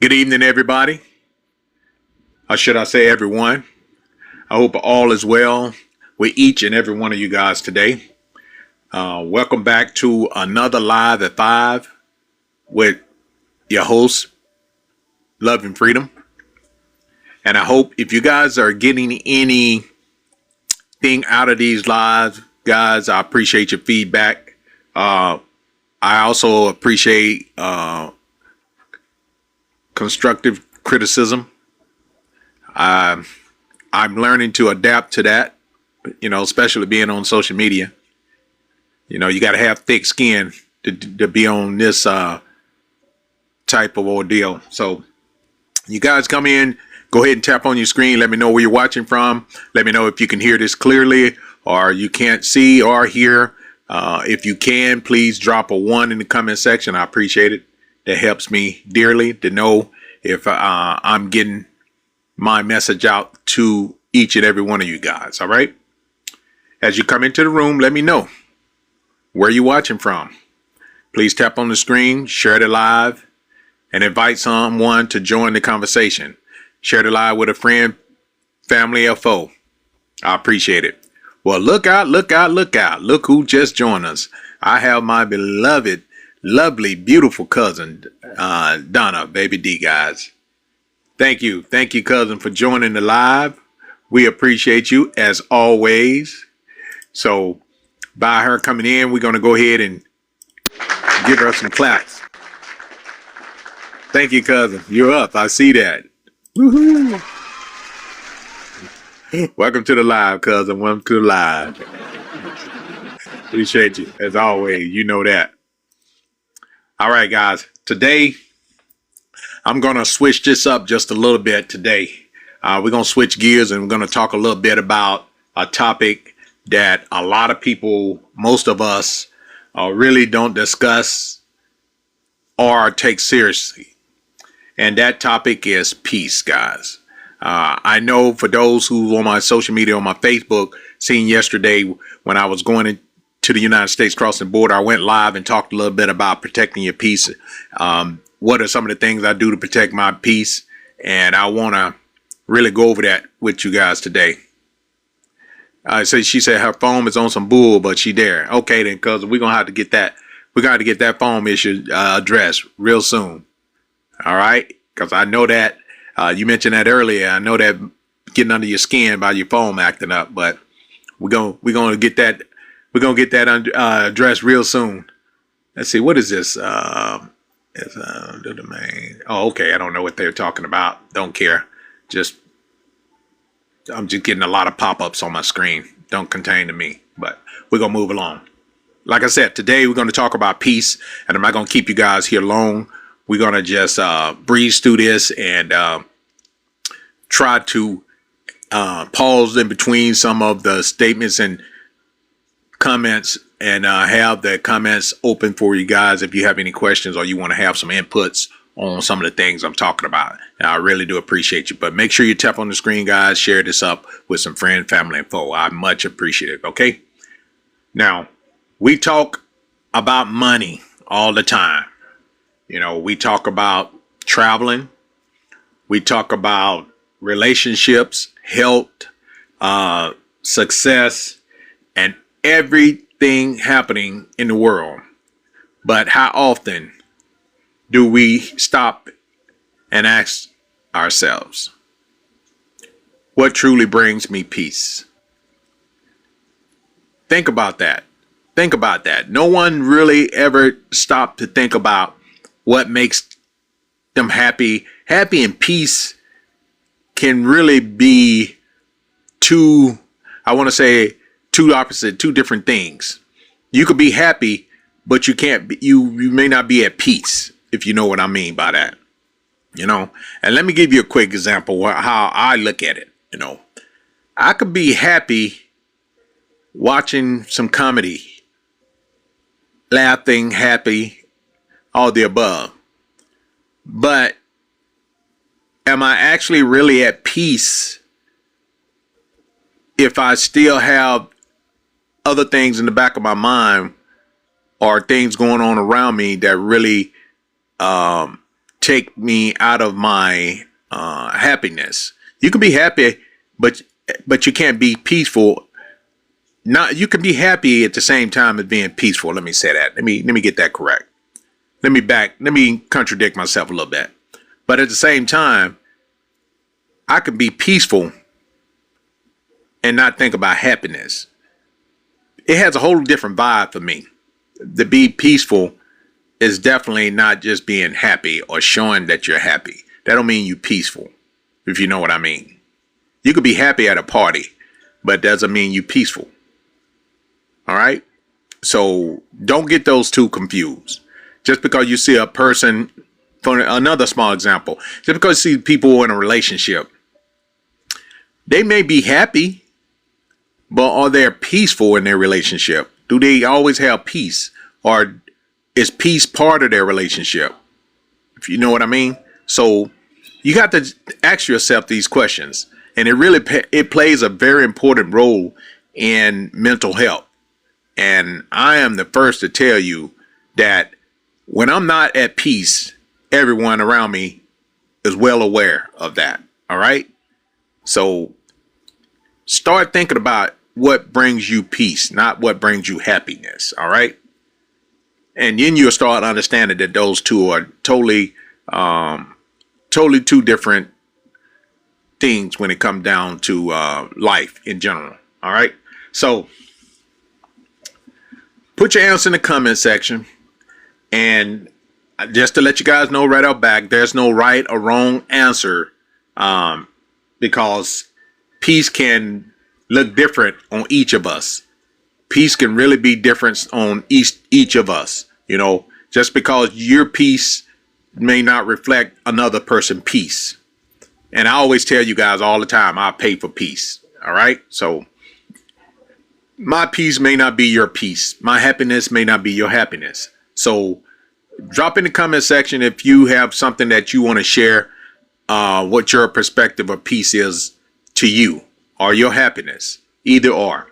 Good evening, everybody. Or should I say everyone? I hope all is well with each and every one of you guys today. Welcome back to another Live at 5 with your host, Love and Freedom. And I hope if you guys are getting anything out of these lives, guys, I appreciate your feedback. I also appreciate constructive criticism. I'm learning to adapt to that, especially being on social media. You got to have thick skin to be on this type of ordeal. So you guys come in, go ahead and tap on your screen. Let me know where you're watching from. Let me know if you can hear this clearly or you can't see or hear. If you can, please drop a 1 in the comment section. I appreciate it. That helps me dearly to know if I'm getting my message out to each and every one of you guys. All right. As you come into the room, let me know where you're watching from. Please tap on the screen, share the live, and invite someone to join the conversation. Share the live with a friend, family, or foe. I appreciate it. Well, look out, look out, look out. Look who just joined us. I have my beloved, lovely, beautiful cousin, Donna, baby D, guys. Thank you, cousin, for joining the live. We appreciate you as always. So by her coming in, we're going to go ahead and give her some claps. Thank you, cousin. You're up. I see that. Woohoo. Welcome to the live, cousin. Welcome to the live. Appreciate you as always. You know that. All right, guys. Today, I'm going to switch this up just a little bit today. We're going to switch gears and we're going to talk a little bit about a topic that a lot of people, most of us, really don't discuss or take seriously. And that topic is peace, guys. I know for those who on my social media, on my Facebook, seen yesterday when I was going to the United States crossing the border, I went live and talked a little bit about protecting your peace. What are some of the things I do to protect my peace? And I want to really go over that with you guys today. She said her phone is on some bull, but she there. Okay, then, cuz we're gonna have to get that. We got to get that phone issue addressed real soon. All right, because I know that you mentioned that earlier. I know that getting under your skin by your phone acting up, but we're gonna get that. We're gonna get that addressed real soon. Let's see, what is this? It's the domain. Oh, okay. I don't know what they're talking about. Don't care. I'm just getting a lot of pop-ups on my screen. Don't contain to me, but we're going to move along. Like I said, today we're going to talk about peace, and I'm not going to keep you guys here long. We're going to just breeze through this and try to pause in between some of the statements and comments and have the comments open for you guys if you have any questions or you want to have some inputs on some of the things I'm talking about. And I really do appreciate you. But make sure you tap on the screen, guys. Share this up with some friend, family, and foe. I much appreciate it. Okay. Now, we talk about money all the time. We talk about traveling. We talk about relationships, health, success, and everything happening in the world. But how often do we stop and ask ourselves, what truly brings me peace? Think about that. Think about that. No one really ever stopped to think about what makes them happy. Happy and peace can really be two different things. You could be happy, but you can't be, you may not be at peace, if you know what I mean by that. And let me give you a quick example of how I look at it. I could be happy watching some comedy, laughing, happy, all the above. But am I actually really at peace if I still have other things in the back of my mind or things going on around me that really take me out of my happiness. You can be happy, but you can't be peaceful. Not you can be happy at the same time as being peaceful. Let me say that. Let me get that correct. Let me contradict myself a little bit. But at the same time, I can be peaceful and not think about happiness. It has a whole different vibe for me. To be peaceful is definitely not just being happy or showing that you're happy. That don't mean you peaceful, if you know what I mean. You could be happy at a party, but doesn't mean you peaceful. All right? So don't get those two confused. Just because you see a person, for another small example, just because you see people in a relationship, they may be happy, but are they peaceful in their relationship? Do they always have peace? Or is peace part of their relationship? If you know what I mean? So you got to ask yourself these questions. And it plays a very important role in mental health. And I am the first to tell you that when I'm not at peace, everyone around me is well aware of that. All right. So start thinking about what brings you peace, not what brings you happiness. All right. And then you'll start understanding that those two are totally two different things when it comes down to life in general. All right. So put your answer in the comment section. And just to let you guys know right out back, there's no right or wrong answer, because peace can look different on each of us. Peace can really be different on each of us. You know, just because your peace may not reflect another person's peace. And I always tell you guys all the time, I pay for peace. All right. So my peace may not be your peace. My happiness may not be your happiness. So drop in the comment section if you have something that you want to share, what your perspective of peace is to you or your happiness, either or.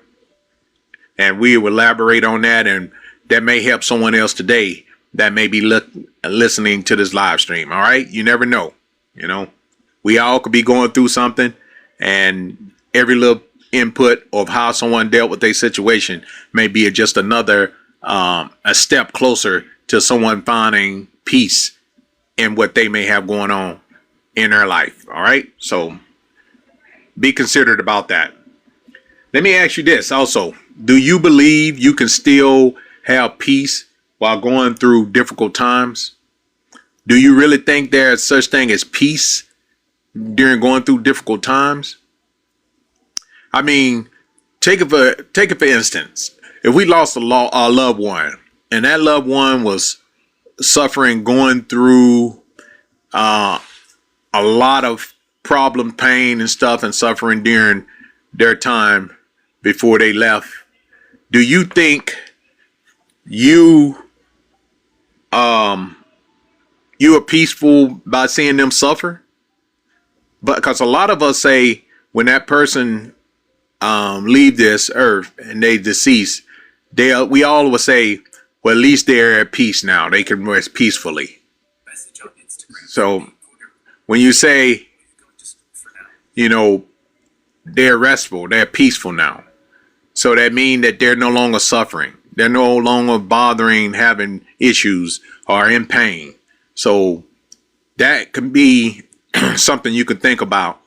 And we will elaborate on that, and that may help someone else today that may be listening to this live stream. All right. You never know. You know, we all could be going through something, and every little input of how someone dealt with their situation may be just another a step closer to someone finding peace in what they may have going on in their life. All right. So be considerate about that. Let me ask you this also. Do you believe you can still have peace while going through difficult times? Do you really think there's such thing as peace during going through difficult times? I mean, take it for instance. If we lost a loved one, and that loved one was suffering, going through a lot of problem, pain and stuff, and suffering during their time before they left, do you think you are peaceful by seeing them suffer? But because a lot of us say when that person leave this earth and they deceased, we all would say, well, at least they're at peace now. They can rest peacefully. So when you say, you know, they're restful, they're peaceful now. So that means that they're no longer suffering. They're no longer bothering, having issues or in pain. So that can be something you could think about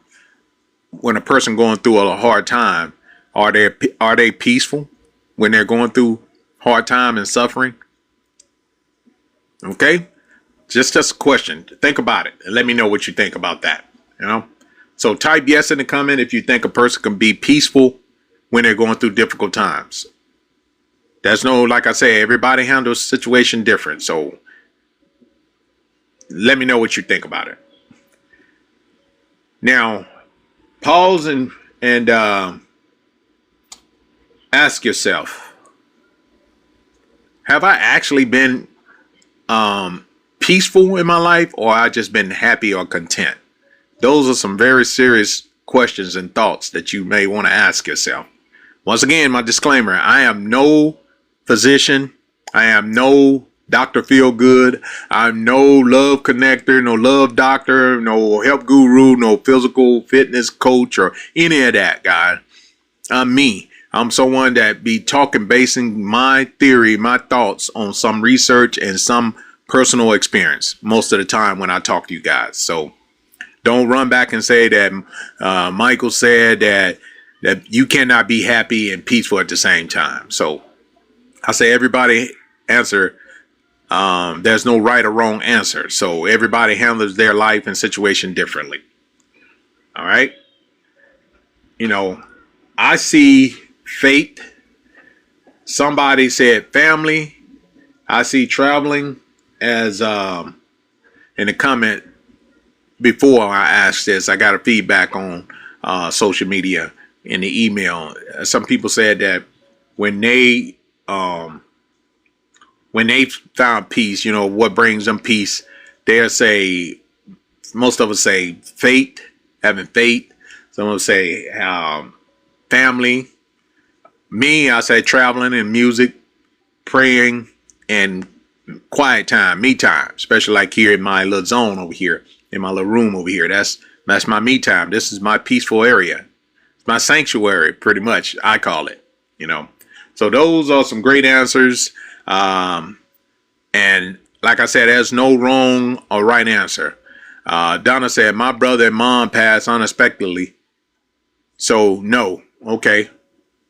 when a person going through a hard time. Are they peaceful when they're going through hard time and suffering? Okay, just a question. Think about it and let me know what you think about that. You know, so type yes in the comment if you think a person can be peaceful when they're going through difficult times. There's no, like I say, everybody handles the situation different. So let me know what you think about it. Now, pause and ask yourself, have I actually been peaceful in my life, or I just been happy or content? Those are some very serious questions and thoughts that you may want to ask yourself. Once again, my disclaimer, I am no physician. I am no Dr. Feel Good. I'm no love connector, no love doctor, no help guru, no physical fitness coach or any of that, guys. I'm me. I'm someone that be talking, basing my theory, my thoughts on some research and some personal experience most of the time when I talk to you guys. So don't run back and say that Michael said that you cannot be happy and peaceful at the same time. So I say everybody answer. There's no right or wrong answer. So everybody handles their life and situation differently. All right. You know, I see faith. Somebody said family. I see traveling as in the comment before I asked this. I got a feedback on social media in the email. Some people said that when they found peace, you know, what brings them peace, they'll say, most of us say faith, having faith. Some of us say family. Me, I say traveling and music, praying, and quiet time, me time, especially like here in my little zone over here, in my little room over here. That's my me time. This is my peaceful area. It's my sanctuary, pretty much, I call it, you know. So those are some great answers. And like I said, there's no wrong or right answer. Donna said, my brother and mom passed unexpectedly. So no, okay.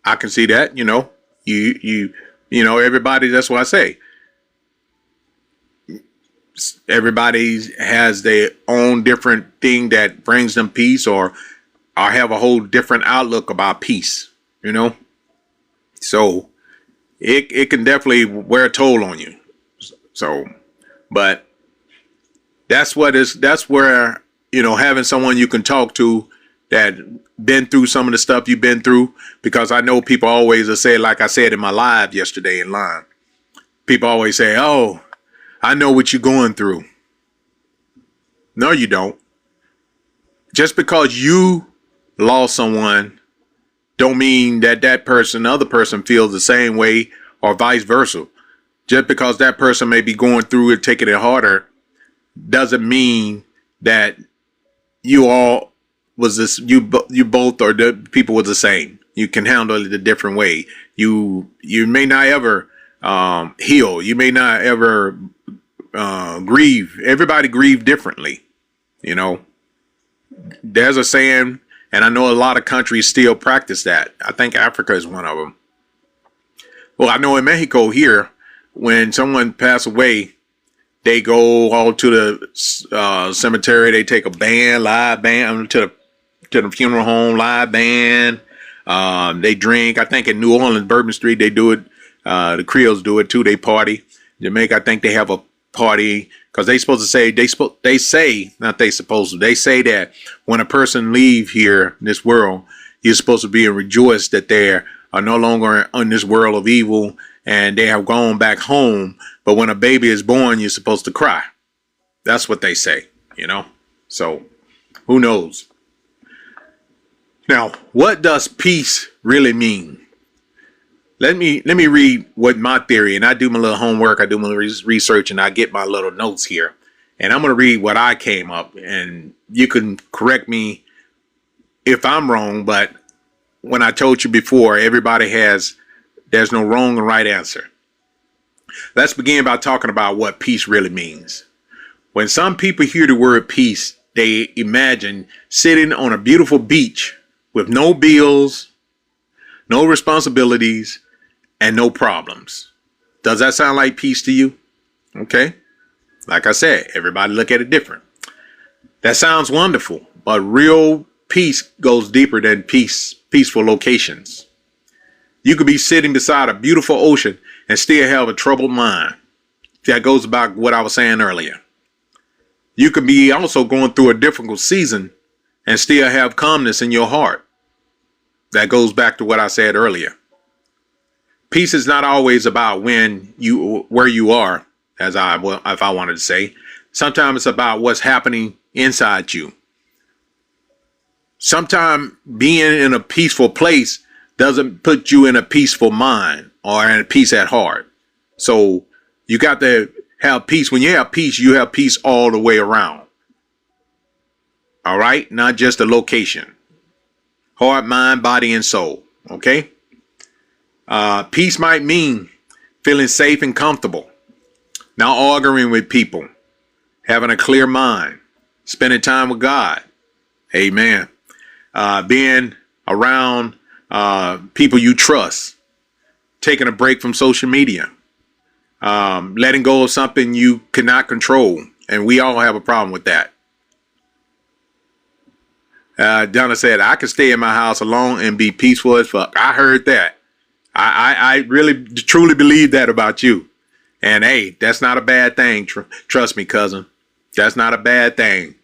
I can see that, you know, you know, everybody, that's what I say. Everybody has their own different thing that brings them peace or have a whole different outlook about peace, you know? So it can definitely wear a toll on you. So, but that's where, you know, having someone you can talk to that been through some of the stuff you've been through, because I know people always will say, like I said in my live yesterday in line, people always say, oh, I know what you're going through. No, you don't. Just because you lost someone don't mean that the other person feels the same way or vice versa. Just because that person may be going through it, taking it harder, doesn't mean that you all was this, you both or the people was the same. You can handle it a different way. You may not ever heal. You may not ever grieve. Everybody grieve differently. You know, there's a saying, and I know a lot of countries still practice that. I think Africa is one of them. Well, I know in Mexico here, when someone passes away, they go all to the cemetery. They take a live band to the funeral home, live band. They drink. I think in New Orleans, Bourbon Street, they do it. The Creoles do it too. They party. Jamaica, I think they have a party because they say that when a person leave here in this world, you're supposed to be rejoiced that they are no longer on this world of evil and they have gone back home. But when a baby is born, you're supposed to cry. That's what they say, you know. So who knows? Now, what does peace really mean? Let me read what my theory, and I do my little homework, I do my research, and I get my little notes here. And I'm going to read what I came up, and you can correct me if I'm wrong, but when I told you before, there's no wrong or right answer. Let's begin by talking about what peace really means. When some people hear the word peace, they imagine sitting on a beautiful beach with no bills, no responsibilities, and no problems. Does that sound like peace to you? Okay. Like I said, everybody look at it different. That sounds wonderful, but real peace goes deeper than peaceful locations. You could be sitting beside a beautiful ocean and still have a troubled mind. That goes back what I was saying earlier. You could be also going through a difficult season and still have calmness in your heart. That goes back to what I said earlier. Peace is not always about where you are, if I wanted to say. Sometimes it's about what's happening inside you. Sometimes being in a peaceful place doesn't put you in a peaceful mind or in a peace at heart. So You got to have peace. When you have peace, you have peace all the way around. All right? Not just a location. Heart, mind, body, and soul. Okay? Peace might mean feeling safe and comfortable, not arguing with people, having a clear mind, spending time with God. Amen. Being around people you trust, taking a break from social media, letting go of something you cannot control. And we all have a problem with that. Donna said, I could stay in my house alone and be peaceful as fuck. I heard that. I really truly believe that about you. And hey, that's not a bad thing. Trust me, cousin. That's not a bad thing.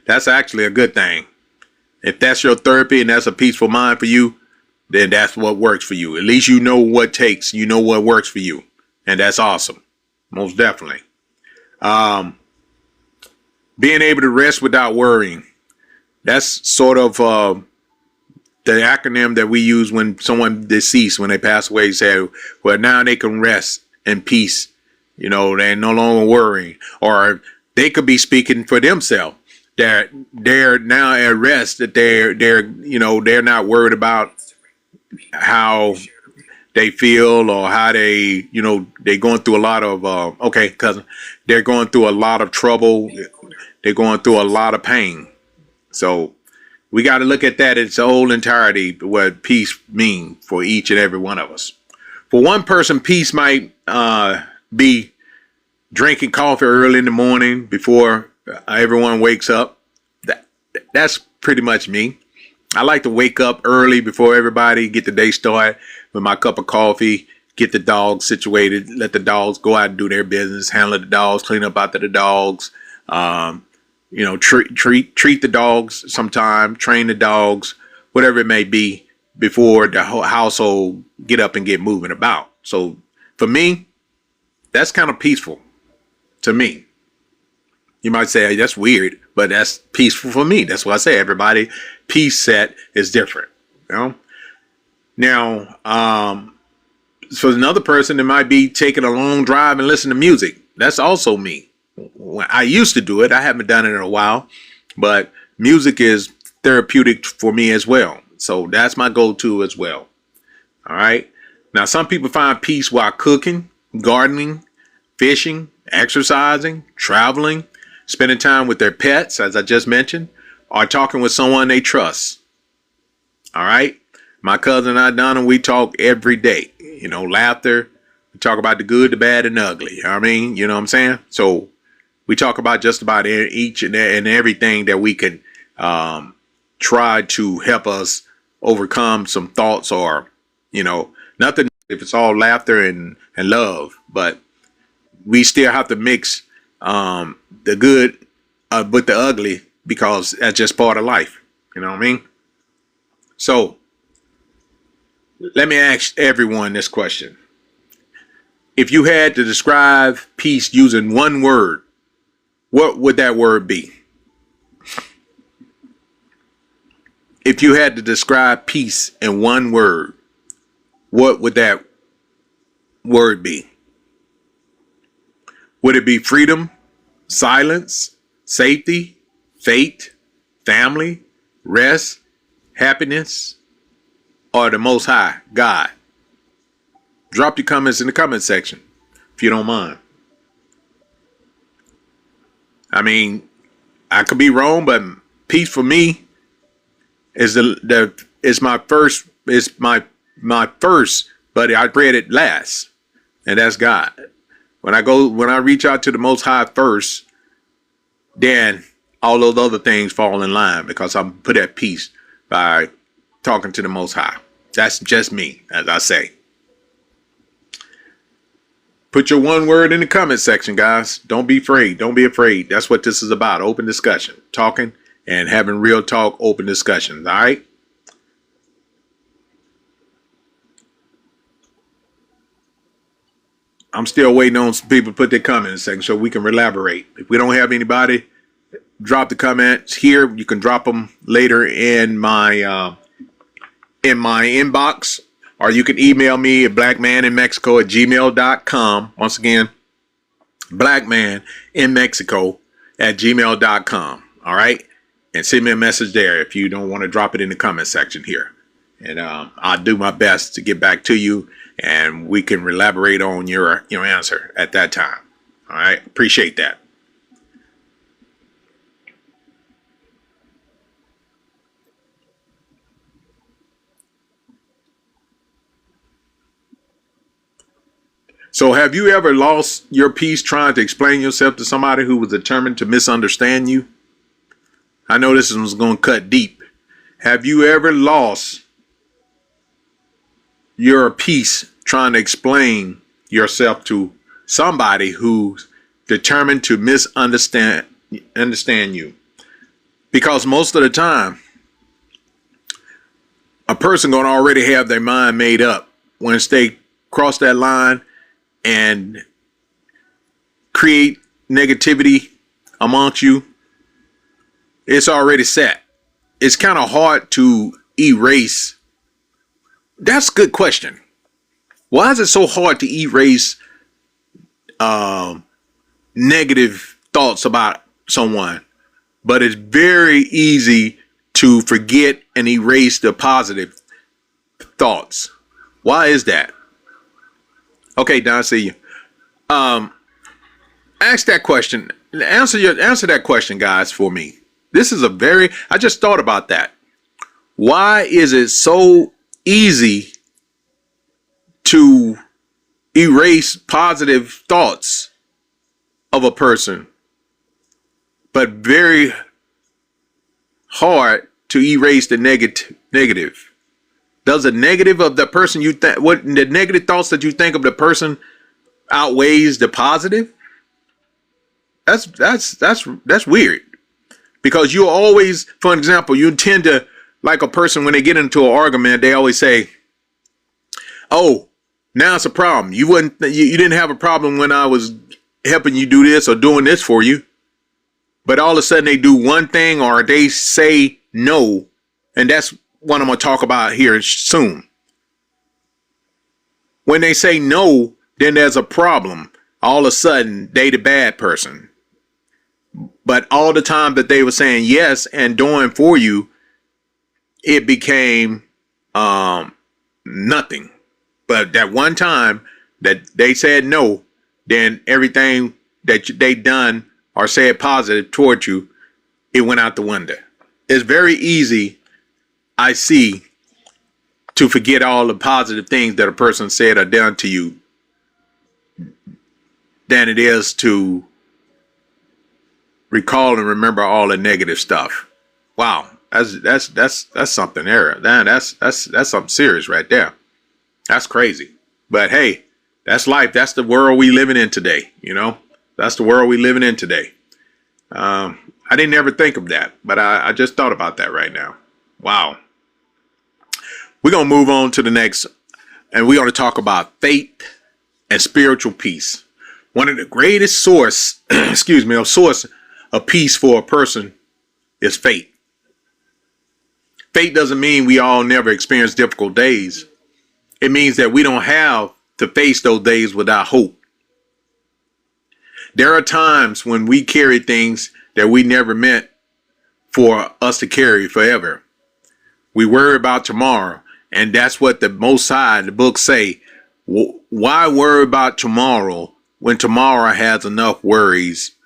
That's actually a good thing. If that's your therapy and that's a peaceful mind for you, then that's what works for you. At least you know what takes. You know what works for you. And that's awesome. Most definitely. Being able to rest without worrying. That's sort of the acronym that we use when someone deceased, when they pass away, say, well, now they can rest in peace. You know, they're no longer worrying. Or they could be speaking for themselves. That they're now at rest, that they're not worried about how they feel or how they're going through a lot of, cousin, they're going through a lot of trouble. They're going through a lot of pain. So we got to look at that in its whole entirety, what peace means for each and every one of us. For one person, peace might be drinking coffee early in the morning before everyone wakes up. That's pretty much me. I like to wake up early before everybody, get the day started with my cup of coffee, get the dogs situated, let the dogs go out and do their business, handle the dogs, clean up after the dogs, treat the dogs sometime, train the dogs, whatever it may be, before the whole household get up and get moving about. So for me, that's kind of peaceful to me. You might say, hey, that's weird, but that's peaceful for me. That's what I say. Everybody peace set is different. You know? Now, for another person, it might be taking a long drive and listening to music. That's also me. I used to do it. I haven't done it in a while, but music is therapeutic for me as well. So that's my go-to as well. All right. Now, some people find peace while cooking, gardening, fishing, exercising, traveling, spending time with their pets, as I just mentioned, or talking with someone they trust. All right. My cousin and I, Donna, we talk every day. You know, laughter. We talk about the good, the bad, and the ugly. I mean, you know what I'm saying? So we talk about just about each and everything that we can try to help us overcome some thoughts or, nothing if it's all laughter and love. But we still have to mix the good with the ugly, because that's just part of life. You know what I mean? So let me ask everyone this question. If you had to describe peace using one word, what would that word be? If you had to describe peace in one word, what would that word be? Would it be freedom, silence, safety, fate, family, rest, happiness, or the Most High, God? Drop your comments in the comment section if you don't mind. I mean, I could be wrong, but peace for me is my first, but I read it last, and that's God. When I reach out to the Most High first, then all those other things fall in line, because I'm put at peace by talking to the Most High. That's just me, as I say. Put your one word in the comment section, guys. Don't be afraid. Don't be afraid. That's what this is about. Open discussion. Talking and having real talk, open discussions. All right? I'm still waiting on some people to put their comments section so we can elaborate. If we don't have anybody, drop the comments here. You can drop them later in my inbox or you can email me at blackmaninmexico@gmail.com. Once again, blackmaninmexico@gmail.com. All right. And send me a message there if you don't want to drop it in the comment section here. And I'll do my best to get back to you, and we can elaborate on your answer at that time. All right. Appreciate that. So have you ever lost your peace trying to explain yourself to somebody who was determined to misunderstand you? I know this one's going to cut deep. Have you ever lost your peace trying to explain yourself to somebody who's determined to misunderstand you? Because most of the time, a person going to already have their mind made up once they cross that line and create negativity amongst you. It's already set. It's kind of hard to erase. That's a good question. Why is it so hard to erase negative thoughts about someone, but it's very easy to forget and erase the positive thoughts? Why is that? Okay, Don, see you. Ask that question. Answer that question, guys, for me. This is I just thought about that. Why is it so easy to erase positive thoughts of a person, but very hard to erase the negative? Does the negative of the person the negative thoughts that you think of the person outweighs the positive? That's weird. Because you always, for example, you tend to, like a person when they get into an argument, they always say, "Oh, now it's a problem. You didn't have a problem when I was helping you do this or doing this for you." But all of a sudden they do one thing or they say no, and that's what I'm going to talk about here soon. When they say no, then there's a problem. All of a sudden, they the bad person. But all the time that they were saying yes and doing for you, it became nothing. But that one time that they said no, then everything that they done or said positive toward you, it went out the window. It's very easy, I see, to forget all the positive things that a person said or done to you than it is to recall and remember all the negative stuff. Wow, that's something there. That's something serious right there. That's crazy. But hey, that's life. That's the world we living in today. That's the world we living in today. I didn't ever think of that, but I just thought about that right now. Wow. We're going to move on to the next, and we're going to talk about faith and spiritual peace. One of the greatest source of peace for a person is faith. Faith doesn't mean we all never experience difficult days. It means that we don't have to face those days without hope. There are times when we carry things that we never meant for us to carry forever. We worry about tomorrow, and that's what the Most High, the books say. Why worry about tomorrow when tomorrow has enough worries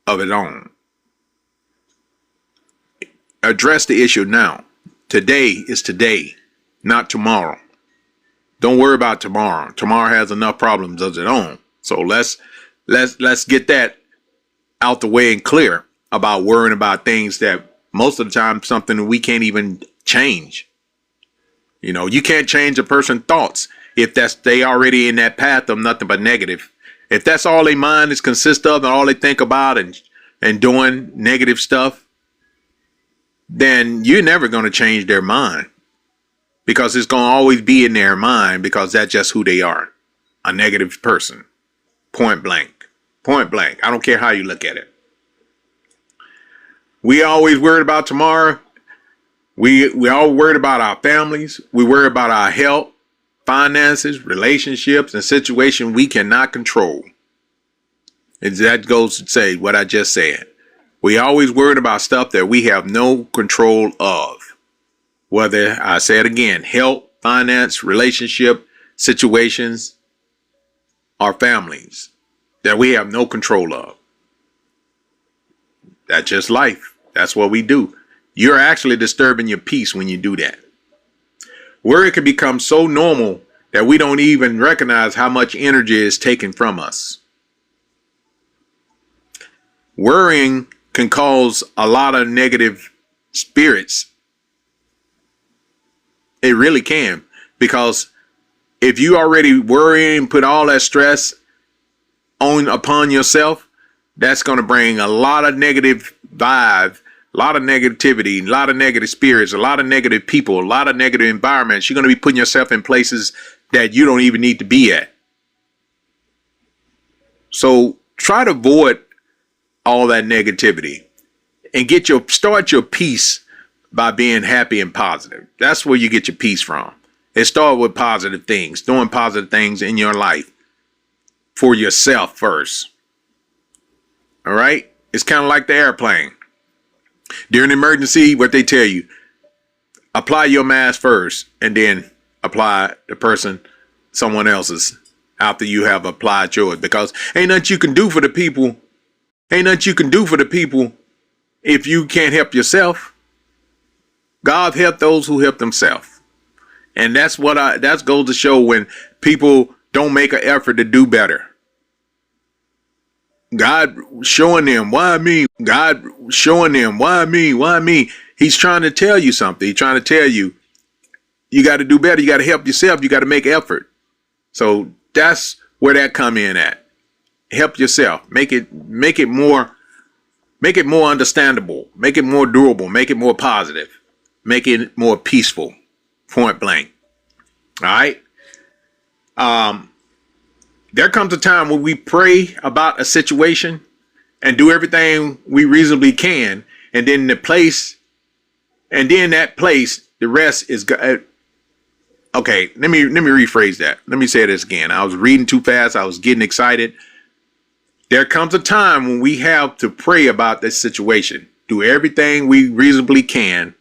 of its own? Address the issue now. Today is today, not tomorrow. Don't worry about tomorrow. Tomorrow has enough problems of its own. So let's get that out the way and clear about worrying about things that most of the time something we can't even change. You can't change a person's thoughts if they already in that path of nothing but negative. If that's all their mind is consist of and all they think about and doing negative stuff, then you're never going to change their mind, because it's going to always be in their mind, because that's just who they are, a negative person. Point blank. I don't care how you look at it. We always worried about tomorrow. We all worried about our families. We worry about our health, finances, relationships, and situations we cannot control. And that goes to say what I just said. We always worried about stuff that we have no control of. Whether, I say it again, health, finance, relationship, situations, or families that we have no control of. That's just life. That's what we do. You're actually disturbing your peace when you do that. Worry can become so normal that we don't even recognize how much energy is taken from us. Worrying can cause a lot of negative spirits. It really can, because if you already worry and put all that stress upon yourself, that's going to bring a lot of negative vibe, a lot of negativity, a lot of negative spirits, a lot of negative people, a lot of negative environments. You're going to be putting yourself in places that you don't even need to be at. So try to avoid all that negativity and start your peace by being happy and positive. That's where you get your peace from. It starts with positive things, doing positive things in your life for yourself first. All right. It's kind of like the airplane. During emergency, what they tell you, apply your mask first and then apply someone else's after you have applied yours, because ain't nothing you can do for the people. Ain't nothing you can do for the people if you can't help yourself. God help those who help themselves. And that's that goes to show when people don't make an effort to do better. God showing them, why me? God showing them, why me? Why me? He's trying to tell you something. He's trying to tell you, you got to do better. You got to help yourself. You got to make effort. So that's where that come in at. Help yourself. Make it more understandable. Make it more durable. Make it more positive. Make it more peaceful. Point blank. All right. There comes a time when we pray about a situation and do everything we reasonably can, and then that place, the rest is God. Okay, let me rephrase that. Let me say this again. I was reading too fast. I was getting excited. There comes a time when we have to pray about this situation, do everything we reasonably can,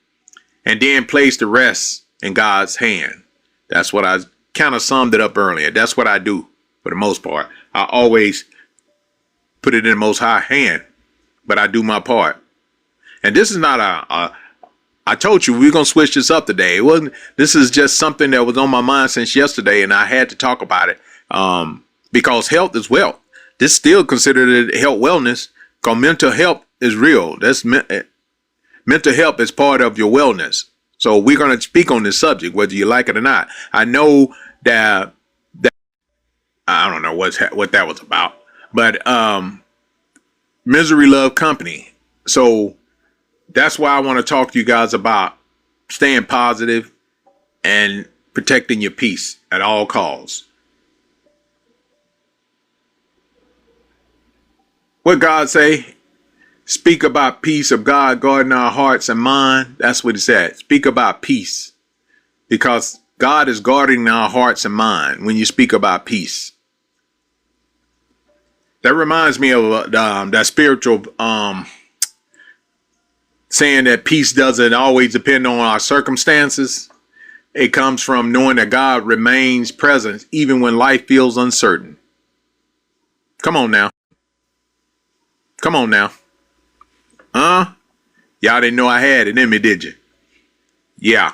and then place the rest in God's hand. That's what I kind of summed it up earlier. That's what I do for the most part. I always put it in the Most High hand, but I do my part. And this is not I told you we're going to switch this up today. This is just something that was on my mind since yesterday, and I had to talk about it because health is wealth. This still considered health wellness, because mental health is real. Mental health is part of your wellness. So we're going to speak on this subject, whether you like it or not. I know that I don't know what that was about, but misery love company. So that's why I want to talk to you guys about staying positive and protecting your peace at all costs. What God say? Speak about peace of God guarding our hearts and mind. That's what he said. Speak about peace, because God is guarding our hearts and mind when you speak about peace. That reminds me of that spiritual saying that peace doesn't always depend on our circumstances. It comes from knowing that God remains present even when life feels uncertain. Come on now. Come on now. Y'all didn't know I had it in me, did you? Yeah.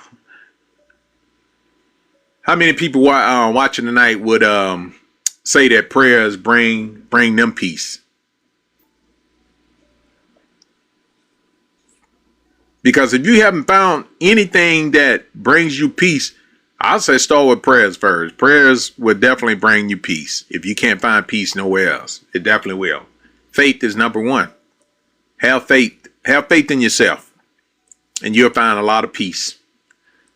How many people watching tonight would say that prayers bring them peace? Because if you haven't found anything that brings you peace, I'll say start with prayers first. Prayers will definitely bring you peace. If you can't find peace nowhere else, it definitely will. Faith is number one. Have faith. Have faith in yourself, and you'll find a lot of peace.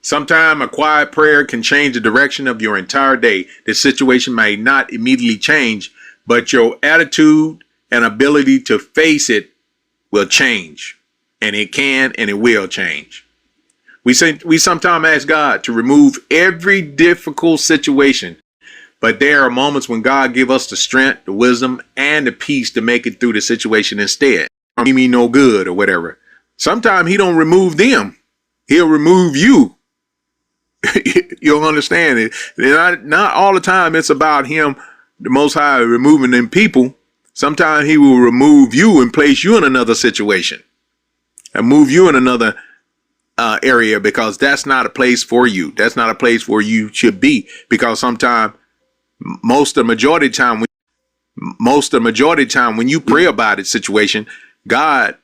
Sometimes a quiet prayer can change the direction of your entire day. The situation may not immediately change, but your attitude and ability to face it will change. And it can and it will change. We sometimes ask God to remove every difficult situation, but there are moments when God give us the strength, the wisdom, and the peace to make it through the situation instead. Me no good or whatever. Sometimes he don't remove them. He'll remove you. You'll understand it. Not all the time it's about him, the Most High, removing them people. Sometimes he will remove you and place you in another situation and move you in another area, because that's not a place for you. That's not a place where you should be, because sometimes most of the majority of the time when you pray about a situation, God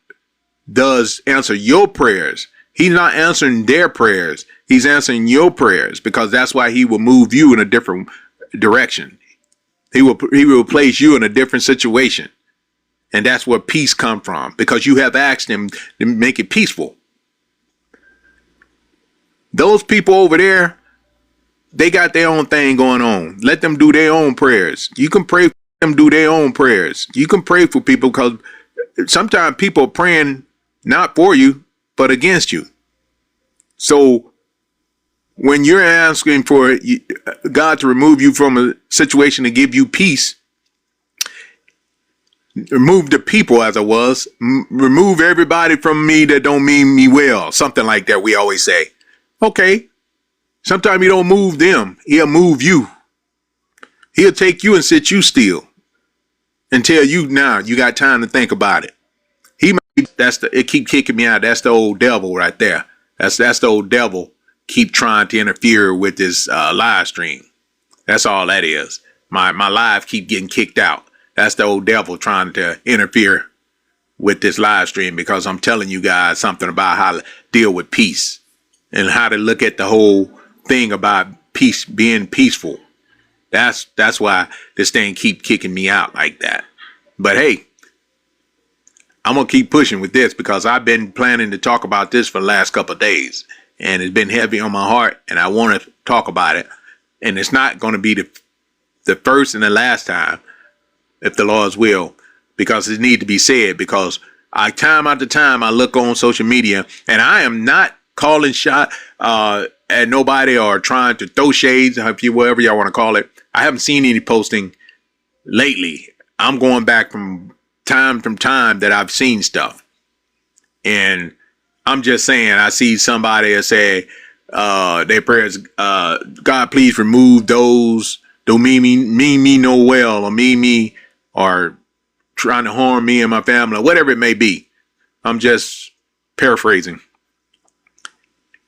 does answer your prayers. He's not answering their prayers. He's answering your prayers, because that's why he will move you in a different direction. He will place you in a different situation. And that's where peace comes from, because you have asked him to make it peaceful. Those people over there, they got their own thing going on. Let them do their own prayers. You can pray for them, do their own prayers. You can pray for people, because sometimes people are praying not for you, but against you. So when you're asking for God to remove you from a situation to give you peace, remove the people, as I was, remove everybody from me that don't mean me well. Something like that we always say. Okay. Sometimes he don't move them. He'll move you. He'll take you and sit you still and tell you, now you got time to think about it. It keep kicking me out. That's the old devil right there. That's the old devil keep trying to interfere with this live stream. That's all that is. My live keep getting kicked out. That's the old devil trying to interfere with this live stream, because I'm telling you guys something about how to deal with peace and how to look at the whole thing about peace, being peaceful. That's why this thing keep kicking me out like that. But hey, I'm going to keep pushing with this, because I've been planning to talk about this for the last couple of days, and it's been heavy on my heart, and I want to talk about it. And it's not going to be the first and the last time, if the Lord's will, because it needs to be said, because time after time I look on social media, and I am not calling shot at nobody or trying to throw shades, whatever y'all want to call it. I haven't seen any posting lately. I'm going back from time that I've seen stuff, and I'm just saying, I see somebody that say their prayers, God, please remove those don't mean me no well, or me or trying to harm me and my family, or whatever it may be. I'm just paraphrasing.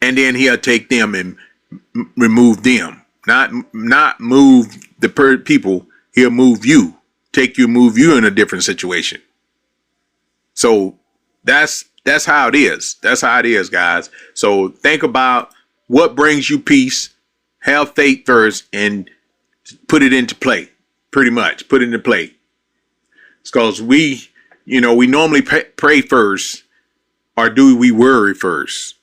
And then he'll take them and remove them, not move the people. He'll move you, move you in a different situation. So that's how it is. That's how it is, guys. So think about what brings you peace. Have faith first and put it into play. Pretty much put it into play. It's because we normally pray first, or do we worry first?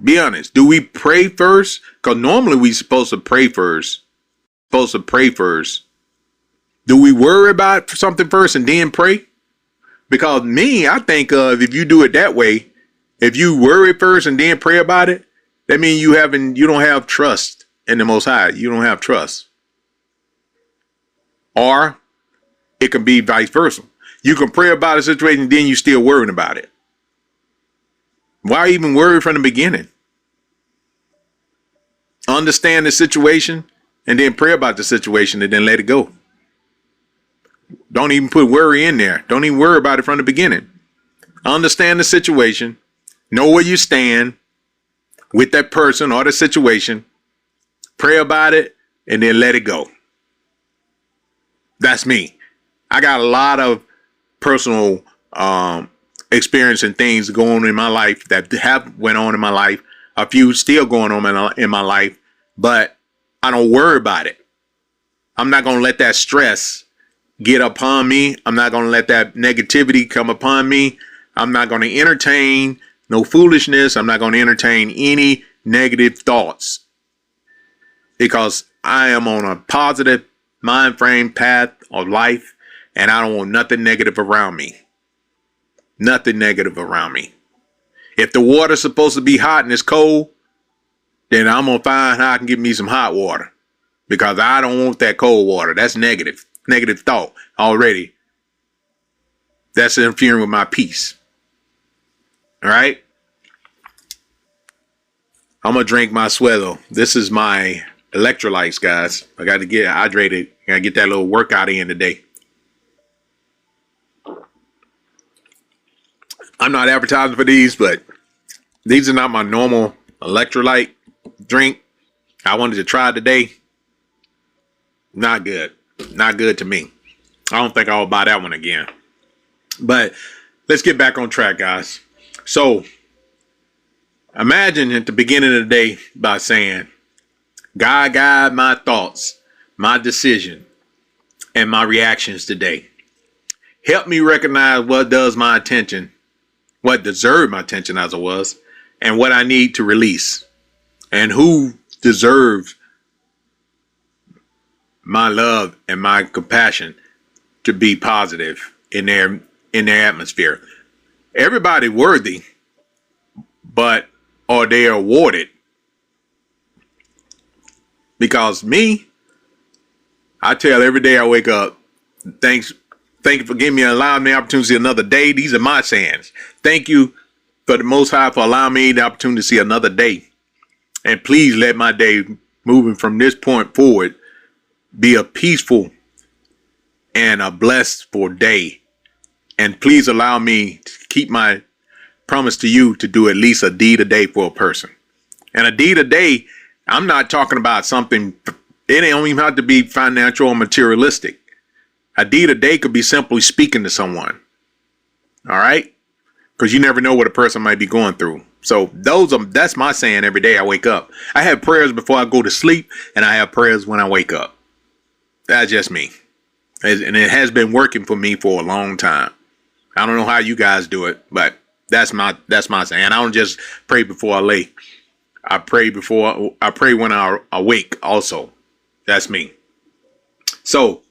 Be honest. Do we pray first? Because normally we supposed to pray first. Do we worry about something first and then pray? Because I think if you do it that way, if you worry first and then pray about it, that means you don't have trust in the Most High. You don't have trust. Or it can be vice versa. You can pray about a situation and then you're still worrying about it. Why even worry from the beginning? Understand the situation and then pray about the situation and then let it go. Don't even put worry in there. Don't even worry about it from the beginning. Understand the situation. Know where you stand with that person or the situation. Pray about it and then let it go. That's me. I got a lot of personal experience and things going on in my life that have went on in my life. A few still going on in my life, but I don't worry about it. I'm not going to let that stress get upon me. I'm not going to let that negativity come upon me. I'm not going to entertain no foolishness. I'm not going to entertain any negative thoughts, because I am on a positive mind frame path of life, and I don't want nothing negative around me. Nothing negative around me. If the water's supposed to be hot and it's cold, then I'm going to find how I can get me some hot water, because I don't want that cold water. That's negative thought already. That's interfering with my peace. All right. I'm going to drink my Suelo. This is my electrolytes, guys. I got to get hydrated. I got to get that little workout in today. I'm not advertising for these, but these are not my normal electrolyte drink. I wanted to try it today. Not good. Not good to me. I don't think I'll buy that one again. But let's get back on track, guys. So imagine at the beginning of the day by saying, God, guide my thoughts, my decision, and my reactions today. Help me recognize what deserves my attention as it was, and what I need to release, and who deserves my love and my compassion to be positive in their atmosphere. Everybody worthy, but are they awarded? Because me, I tell every day I wake up, thank you for giving me, allowing me the opportunity to see another day. These are my sayings. Thank you for the Most High for allowing me the opportunity to see another day. And please let my day moving from this point forward be a peaceful and a blessful day. And please allow me to keep my promise to you to do at least a deed a day for a person. And a deed a day, I'm not talking about something, it don't even have to be financial or materialistic. A deed a day could be simply speaking to someone. All right? Because you never know what a person might be going through. So that's my saying every day I wake up. I have prayers before I go to sleep, and I have prayers when I wake up. That's just me. And it has been working for me for a long time. I don't know how you guys do it, but that's my saying. I don't just pray before I lay. I pray when I awake also. That's me. So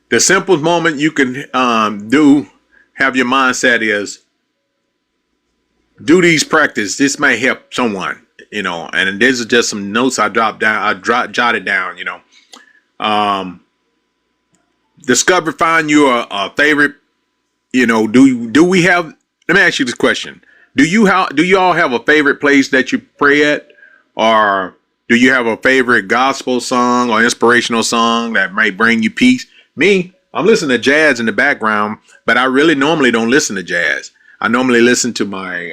the simplest moment you can have your mindset is, do these practice. This may help someone, and these are just some notes I jotted down, discover, find your favorite, do we have, let me ask you this question. Do you all have a favorite place that you pray at? Or do you have a favorite gospel song or inspirational song that might bring you peace? Me, I'm listening to jazz in the background, but I really normally don't listen to jazz. I normally listen to my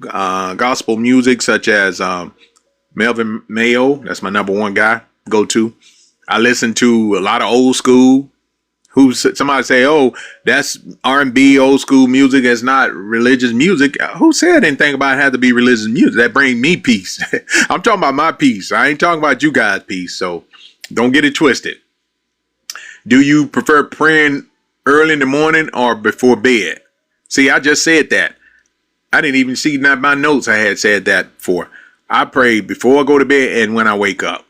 gospel music, such as Melvin Mayo. That's my number one guy, go to. I listen to a lot of old school. Somebody say, oh, that's R&B, old school music. It's not religious music. Who said anything about it had to be religious music? That bring me peace. I'm talking about my peace. I ain't talking about you guys' peace. So don't get it twisted. Do you prefer praying early in the morning or before bed? See, I just said that. I didn't even see that in my notes. I had said that before. I pray before I go to bed and when I wake up.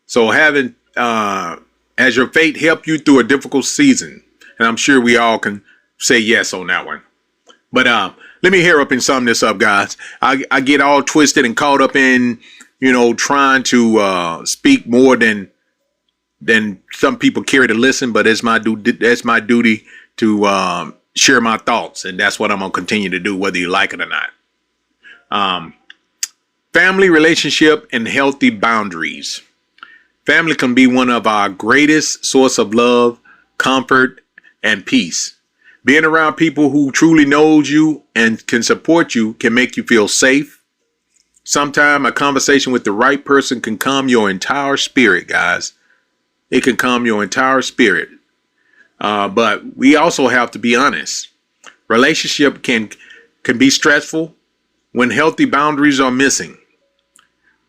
So having, has your faith helped you through a difficult season? And I'm sure we all can say yes on that one. But let me hear up and sum this up, guys. I get all twisted and caught up in, trying to speak more than some people care to listen. But that's my duty to share my thoughts. And that's what I'm going to continue to do, whether you like it or not. Family, relationship, and healthy boundaries. Family can be one of our greatest source of love, comfort, and peace. Being around people who truly knows you and can support you can make you feel safe. Sometimes a conversation with the right person can calm your entire spirit, guys. It can calm your entire spirit. But we also have to be honest. Relationship can be stressful when healthy boundaries are missing.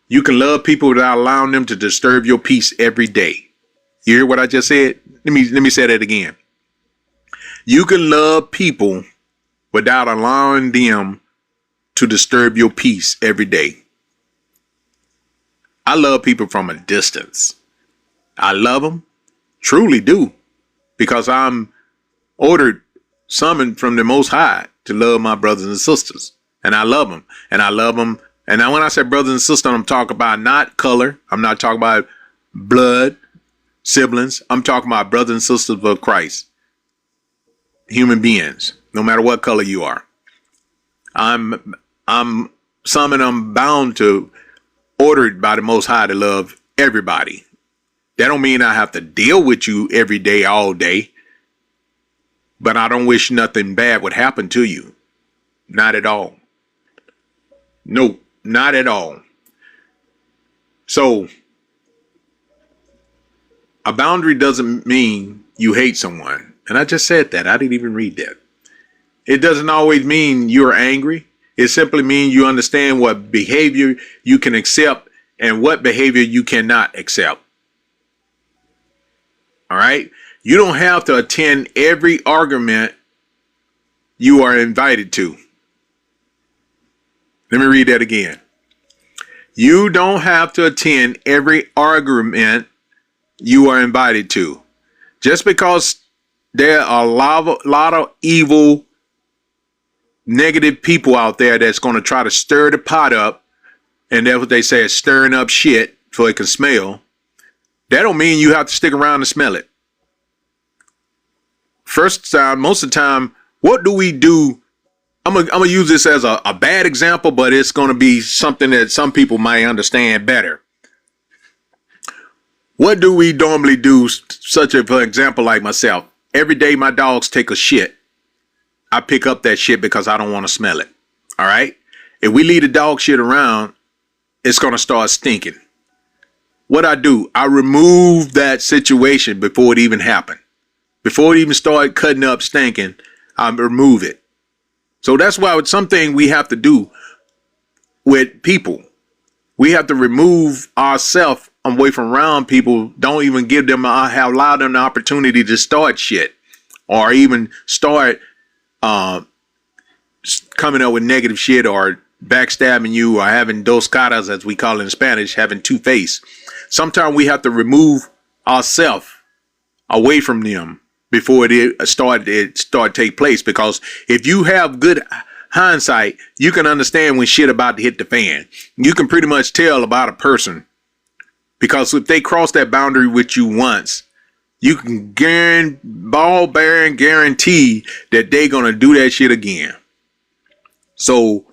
You can love people without allowing them to disturb your peace every day. You hear what I just said? Let me say that again. You can love people without allowing them to disturb your peace every day. I love people from a distance. I love them, truly do, because I'm ordered summoned from the Most High to love my brothers and sisters. And I love them. And I love them. And now when I say brothers and sisters, I'm talking about not color. I'm not talking about blood, siblings. I'm talking about brothers and sisters of Christ. Human beings, no matter what color you are. I'm bound to, ordered by the Most High to love everybody. That don't mean I have to deal with you every day, all day. But I don't wish nothing bad would happen to you. Not at all. Nope, not at all. So, a boundary doesn't mean you hate someone. And I just said that. I didn't even read that. It doesn't always mean you're angry. It simply means you understand what behavior you can accept and what behavior you cannot accept. All right? You don't have to attend every argument you are invited to. Let me read that again. You don't have to attend every argument you are invited to. Just because there are a lot of evil, negative people out there that's going to try to stir the pot up, and that's what they say is stirring up shit so it can smell. That don't mean you have to stick around and smell it. Most of the time, what do we do? I'm gonna use this as a bad example, but it's gonna be something that some people might understand better. What do we normally do? For example, like myself, every day my dogs take a shit. I pick up that shit because I don't want to smell it. All right. If we leave the dog shit around, it's gonna start stinking. What I do, I remove that situation before it even happened. Before it even started cutting up, stinking, I remove it. So that's why it's something we have to do with people. We have to remove ourselves away from around people. Don't even give them, allow them the opportunity to start shit or even start coming up with negative shit or backstabbing you or having dos caras, as we call it in Spanish, having two face. Sometimes we have to remove ourselves away from them before it start take place, because if you have good hindsight, you can understand when shit about to hit the fan. You can pretty much tell about a person, because if they cross that boundary with you once, you can guarantee that they're gonna do that shit again. So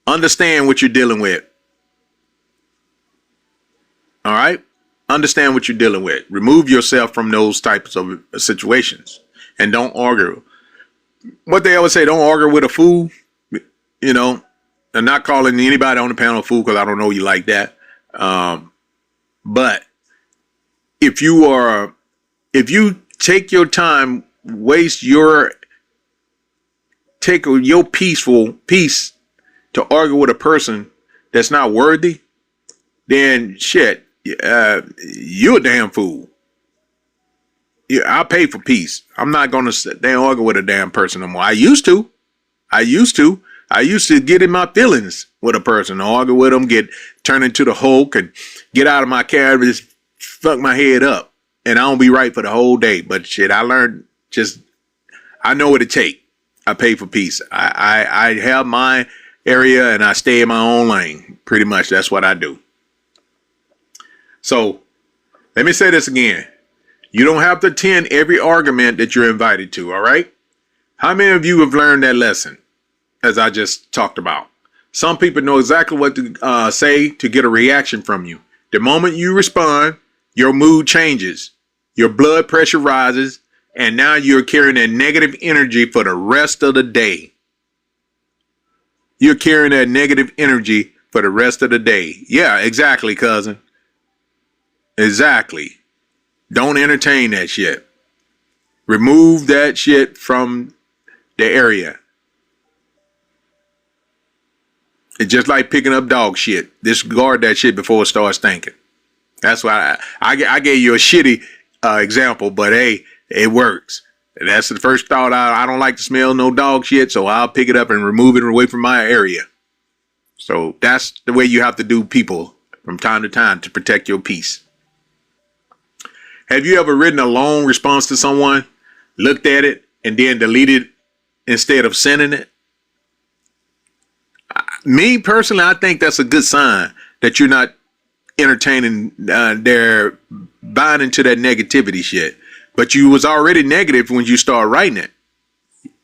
understand what you're dealing with. All right. Understand what you're dealing with. Remove yourself from those types of situations and don't argue. What they always say, don't argue with a fool. You know, I'm not calling anybody on the panel a fool because I don't know you like that. But if you take your time, take your peaceful peace to argue with a person that's not worthy, then shit. You're a damn fool. Yeah, I pay for peace. I'm not going to sit there and argue with a damn person no more. I used to get in my feelings with a person, argue with them, turn into the Hulk and get out of my car and just fuck my head up. And I don't be right for the whole day. But shit, I learned I know what it takes. I pay for peace. I have my area and I stay in my own lane. Pretty much that's what I do. So let me say this again. You don't have to attend every argument that you're invited to. All right. How many of you have learned that lesson as I just talked about? Some people know exactly what to say to get a reaction from you. The moment you respond, your mood changes, your blood pressure rises, and now you're carrying that negative energy for the rest of the day. You're carrying that negative energy for the rest of the day. Yeah, exactly, cousin. Exactly. Don't entertain that shit. Remove that shit from the area. It's just like picking up dog shit. Discard that shit before it starts stinking. That's why I gave you a shitty example, but hey, it works. That's the first thought. I don't like to smell no dog shit, so I'll pick it up and remove it away from my area. So that's the way you have to do people from time to time to protect your peace. Have you ever written a long response to someone, looked at it, and then deleted instead of sending it. Me personally, I think that's a good sign that you're not entertaining their buying into that negativity shit. But you was already negative when you started writing it.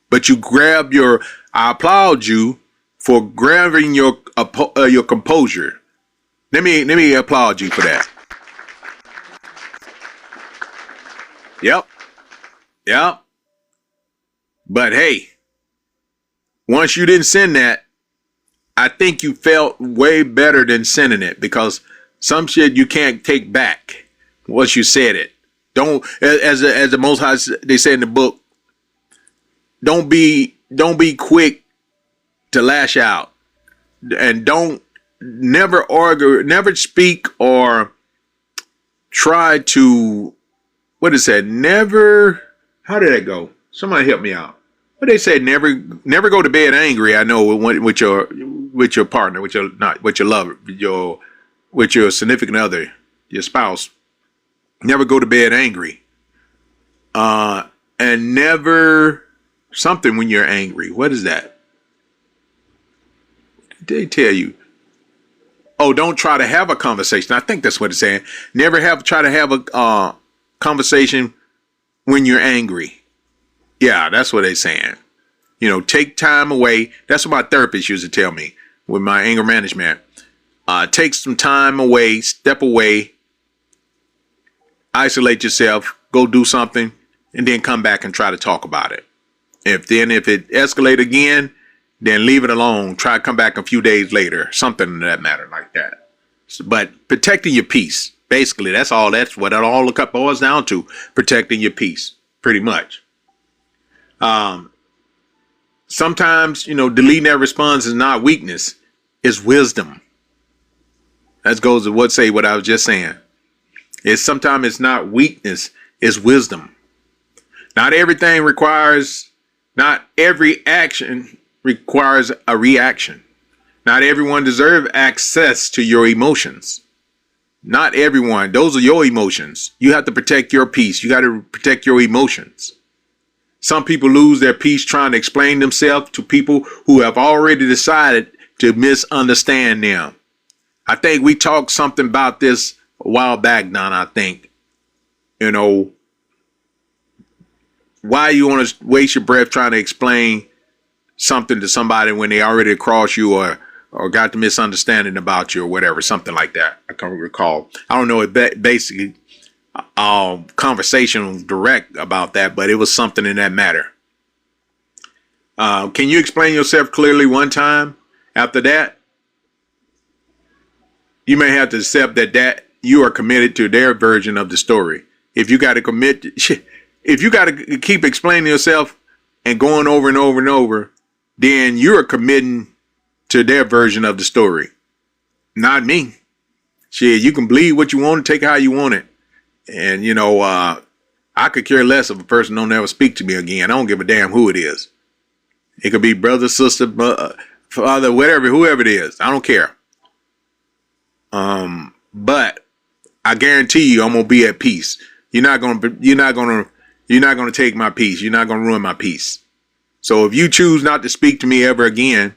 But you grabbed I applaud you for grabbing your composure. Let me applaud you for that. Yep. But hey, once you didn't send that, I think you felt way better than sending it, because some shit you can't take back once you said it. Don't, as the Most High, they say in the book, don't be quick to lash out, and don't never argue, never speak or try to, what is that? Never, how did that go? Somebody help me out. What they say, never go to bed angry. I know with your partner, with your lover, with your significant other, your spouse. Never go to bed angry. And never something when you're angry. What is that? What did they tell you? Oh, don't try to have a conversation. I think that's what it's saying. Never try to have a conversation when you're angry. Yeah, that's what they're saying. Take time away. That's what my therapist used to tell me with my anger management. Take some time away, step away, isolate yourself, go do something, and then come back and try to talk about it. If it escalates again, then leave it alone. Try to come back a few days later, something of that matter like that. But protecting your peace, basically, that's what it all boils down to. Protecting your peace, pretty much. Sometimes, deleting that response is not weakness, it's wisdom. That goes to what I was just saying. Sometimes it's not weakness, it's wisdom. Not every action requires a reaction. Not everyone deserves access to your emotions. Not everyone. Those are your emotions. You have to protect your peace. You got to protect your emotions. Some people lose their peace trying to explain themselves to people who have already decided to misunderstand them. I think we talked something about this a while back, Don. I think, why you want to waste your breath trying to explain something to somebody when they already crossed you or got the misunderstanding about you or whatever, something like that. I can't recall. I don't know. Basically, conversation direct about that, but it was something in that matter. Can you explain yourself clearly one time? After that, you may have to accept that you are committed to their version of the story. If you got to keep explaining yourself and going over and over and over, then you're committing to their version of the story. Not me. Shit, you can believe what you want, take it how you want it. And, I could care less if a person don't ever speak to me again. I don't give a damn who it is. It could be brother, sister, father, whatever, whoever it is. I don't care. But I guarantee you I'm going to be at peace. You're not going to take my peace. You're not going to ruin my peace. So if you choose not to speak to me ever again,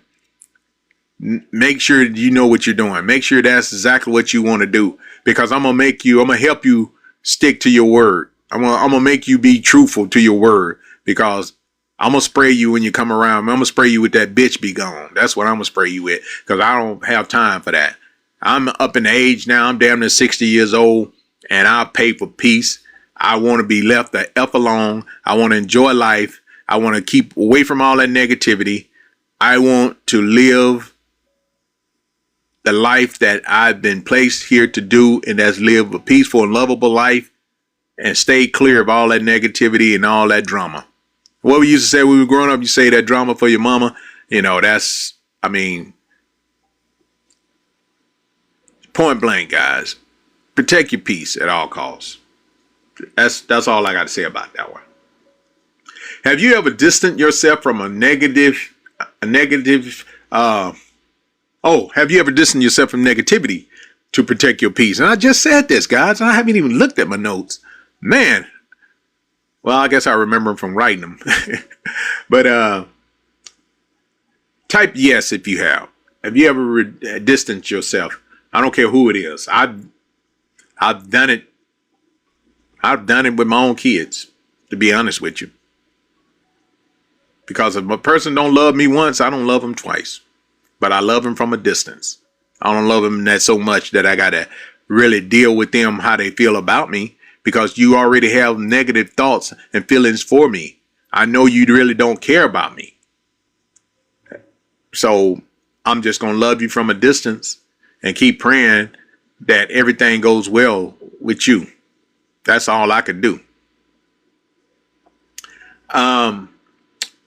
make sure you know what you're doing. Make sure that's exactly what you want to do, because I'm going to help you stick to your word. I'm going to make you be truthful to your word, because I'm going to spray you when you come around. I'm going to spray you with that bitch be gone. That's what I'm going to spray you with, because I don't have time for that. I'm up in age now. I'm damn near 60 years old, and I pay for peace. I want to be left the F alone. I want to enjoy life. I want to keep away from all that negativity. I want to live the life that I've been placed here to do, and that's live a peaceful and lovable life and stay clear of all that negativity and all that drama. What we used to say when we were growing up, you say that drama for your mama. Point blank, guys, protect your peace at all costs. That's all I got to say about that one. Have you ever distanced yourself from have you ever distanced yourself from negativity to protect your peace? And I just said this, guys. I haven't even looked at my notes. Man. Well, I guess I remember them from writing them. But Type yes if you have. Have you ever distanced yourself? I don't care who it is. I've done it. I've done it with my own kids, to be honest with you. Because if a person don't love me once, I don't love them twice. But I love them from a distance. I don't love them that so much that I gotta really deal with them how they feel about me, because you already have negative thoughts and feelings for me. I know you really don't care about me. So I'm just going to love you from a distance and keep praying that everything goes well with you. That's all I could do.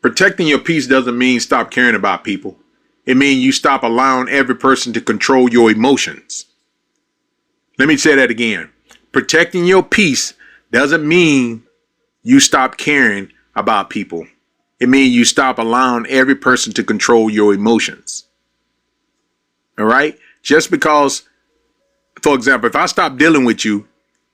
Protecting your peace doesn't mean stop caring about people. It means you stop allowing every person to control your emotions. Let me say that again. Protecting your peace doesn't mean you stop caring about people. It means you stop allowing every person to control your emotions. All right? Just because, for example, if I stop dealing with you,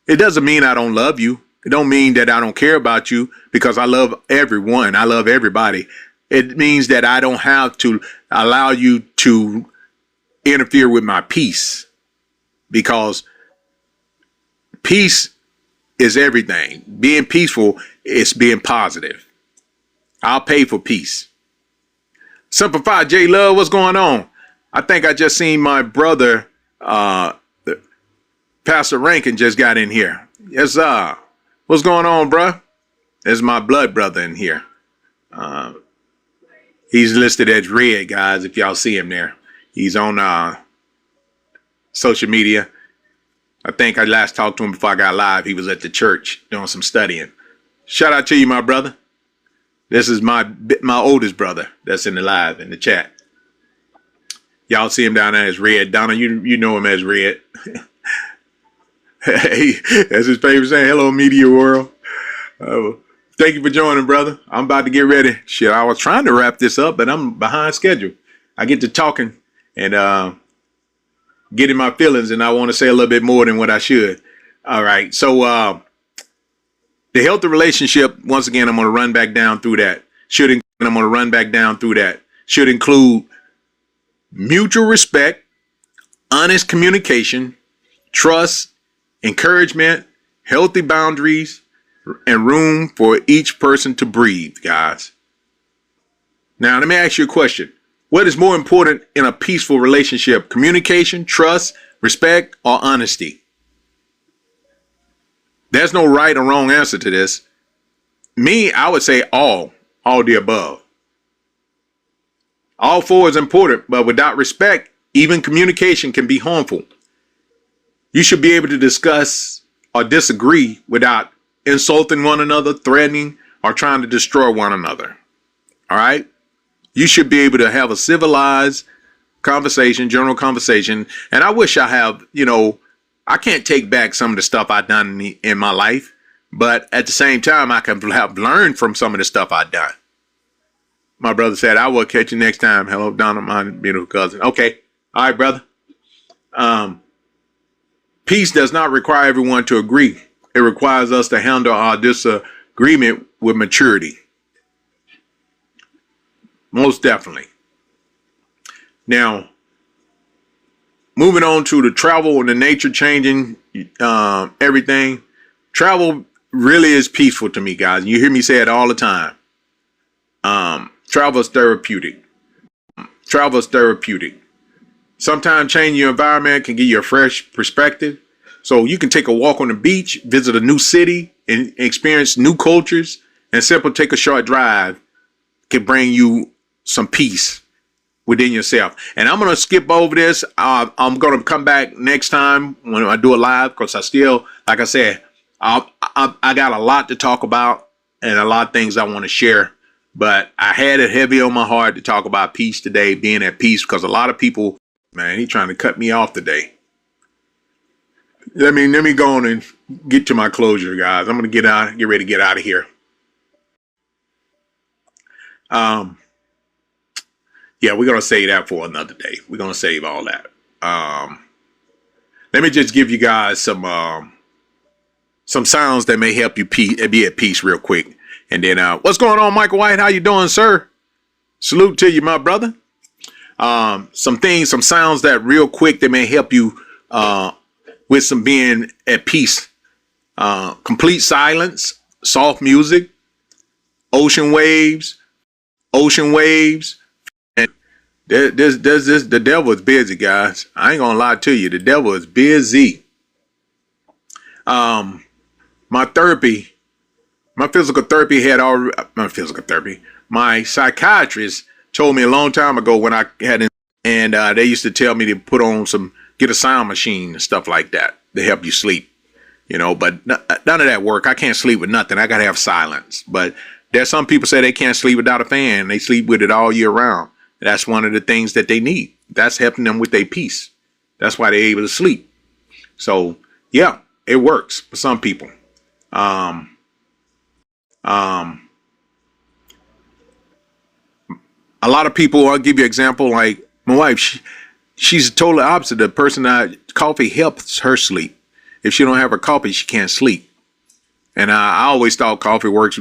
it doesn't mean I don't love you. It don't mean that I don't care about you, because I love everyone. I love everybody. It means that I don't have to allow you to interfere with my peace, because peace is everything. Being peaceful is being positive. I'll pay for peace. Simplified J Love, what's going on? I think I just seen my brother, Pastor Rankin, just got in here. Yes, what's going on, bruh? There's my blood brother in here. He's listed as Red, guys, if y'all see him there. He's on social media. I think I last talked to him before I got live. He was at the church doing some studying. Shout out to you, my brother. This is my oldest brother that's in the live in the chat. Y'all see him down there as Red. Donna, you know him as Red. Hey, that's his favorite saying. Hello, media world. Thank you for joining, brother. I'm about to get ready. Shit, I was trying to wrap this up, but I'm behind schedule. I get to talking and getting my feelings, and I want to say a little bit more than what I should. All right, so the healthy relationship, once again, I'm going to run back down through that. Should include mutual respect, honest communication, trust, encouragement, healthy boundaries, and room for each person to breathe, guys. Now, let me ask you a question. What is more important in a peaceful relationship? Communication, trust, respect, or honesty? There's no right or wrong answer to this. Me, I would say all the above. All four is important, but without respect, even communication can be harmful. You should be able to discuss or disagree without insulting one another, threatening, or trying to destroy one another. All right? You should be able to have a civilized conversation, general conversation. And I wish I have, I can't take back some of the stuff I've done in my life, but at the same time, I can have learned from some of the stuff I've done. My brother said, I will catch you next time. Hello, Donna, my beautiful cousin. Okay. All right, brother. Peace does not require everyone to agree. It requires us to handle our disagreement with maturity. Most definitely. Now, moving on to the travel and the nature changing, everything. Travel really is peaceful to me, guys. You hear me say it all the time. Travel is therapeutic. Sometimes changing your environment can give you a fresh perspective. So you can take a walk on the beach, visit a new city, and experience new cultures, and simply take a short drive can bring you some peace within yourself. And I'm going to skip over this. I'm going to come back next time when I do it live, because I still, like I said, I got a lot to talk about and a lot of things I want to share. But I had it heavy on my heart to talk about peace today, being at peace, because a lot of people, man, he's trying to cut me off today. Let me go on and get to my closure, guys. I'm going to get ready to get out of here. Yeah, we're going to save that for another day. We're going to save all that. Let me just give you guys some sounds that may help you be at peace real quick. And then, what's going on, Michael White? How you doing, sir? Salute to you, my brother. some things, some sounds that real quick that may help you with some being at peace. Complete silence, soft music, ocean waves, and there's this. The devil is busy, guys. I ain't gonna lie to you. The devil is busy. My therapy, my physical therapy had already. Not physical therapy. My psychiatrist told me a long time ago when I had, and they used to tell me to put on get a sound machine and stuff like that to help you sleep. You know, but none of that work. I can't sleep with nothing. I gotta have silence. But there's some people say they can't sleep without a fan. They sleep with it all year round. That's one of the things that they need. That's helping them with their peace. That's why they're able to sleep. So yeah, it works for some people. A lot of people, I'll give you an example, like my wife, she's totally opposite. The person that coffee helps her sleep. If she don't have her coffee, she can't sleep. And I always thought coffee works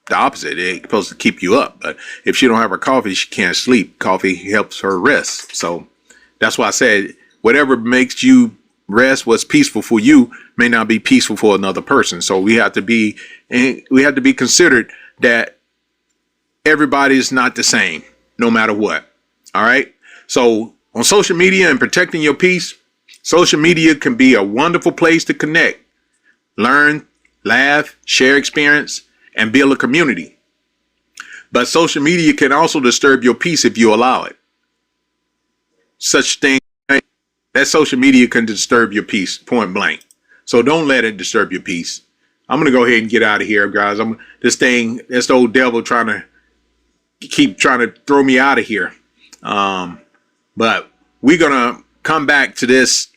the opposite. It's supposed to keep you up. But if she don't have her coffee, she can't sleep. Coffee helps her rest. So that's why I said, whatever makes you rest, what's peaceful for you may not be peaceful for another person. So we have to be considered that everybody is not the same, no matter what. All right. So on social media and protecting your peace, social media can be a wonderful place to connect, learn, laugh, share experience, and build a community. But social media can also disturb your peace if you allow it. Such thing, that social media can disturb your peace, point blank. So don't let it disturb your peace. I'm going to go ahead and get out of here, guys. This old devil trying to throw me out of here. But we're going to come back to this